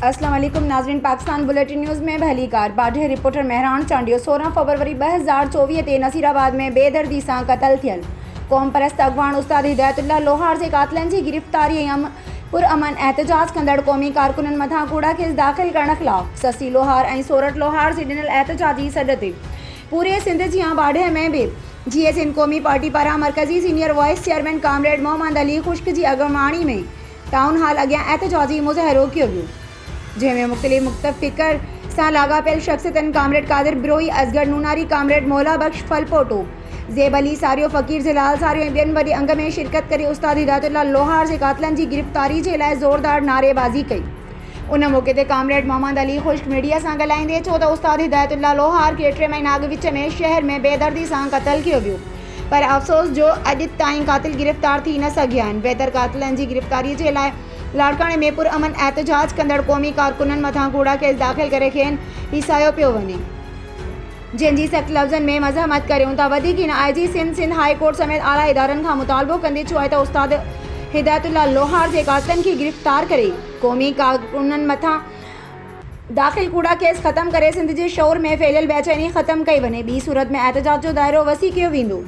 अस्सलाम वालेकुम नाज़रीन। पाकिस्तान बुलेटिन न्यूज़ में भलीकार बाढ़े रिपोर्टर महरान चांडियो 16 फरवरी 2024 ते नसीराबाद में बेदर्दी से कतल थियल। क़ौम परस्त अगवान उस्ताद हिदायतुल्लाह लोहार जे कातिलनि जी गिरफ़्तारी पुरअमन एहतजाज कंदड़ क़ौमी कारकुननि मथां कूड़ा केस दाख़िल करण ख़िलाफ़ ससी लोहार ऐं सोरठ लोहार जी ॾिनल एहतजाजी सॾ ते पूरे सिंध जी बाढ़े में भी GSN क़ौमी पार्टी पारां मरकज़ी senior vice chairman comrade Mohammad Ali Khushk की अगवाणी में टाउन हॉल अॻियां एहतजाजी मुज़ाहिरो कियो वियो, जंहिंमें मुख़्तलिफ़ मुतफ़िक़र सां लाॻापियल शख़्सियतनि कामरेड कादिर बिरोही, असगर नूनारी, कामरेड मौला बख्श फलपोटो, ज़ेब अली सारियो, फ़कीर ज़लाल सारियो ऐं ॿियनि वॾे अंग में शिरकत करे उस्ताद हिदायतुल्लाह लोहार जे कातिलनि जी गिरफ़्तारी जे लाइ ज़ोरदार नारेबाज़ी कई। उन मौक़े ते कामरेड मोहम्मद अली खुश्क मीडिया सां ॻाल्हाईंदे चयो त उस्ताद हिदायतुल्लाह लोहार खे 3 महीना अॻु विच में शहर में बेदर्दी सां क़त्ल कयो वियो, पर अफ़सोस जो अॼु ताईं कातिल गिरफ़्तार थी न सघिया आहिनि। बेहतर कातिलनि जी गिरफ़्तारी जे लाइ लाड़काणे में पुरअमन एहतजाज कंदड़ क़ौमी कारकुननि मथां कूड़ा केस दाख़िल करे खेनि हिसायो पियो वञे, जंहिंजी सख़्त लफ़्ज़नि में मज़ाहमत करियूं था। वधीक हिन IG सिंध हाई कोर्ट समेत आला इदारनि खां मुतालबो कंदे चयो आहे त उस्ताद हिदायतुल्लाह लोहार जे कातिलनि खे गिरफ़्तार करे क़ौमी कारकुननि मथां दाख़िल कूड़ा केस ख़त्म करे सिंध जे शौर में फैलियल बेचैनी ख़त्म कई वञे। ॿी सूरत में एहतजाज जो दायरो वसी कयो वेंदो।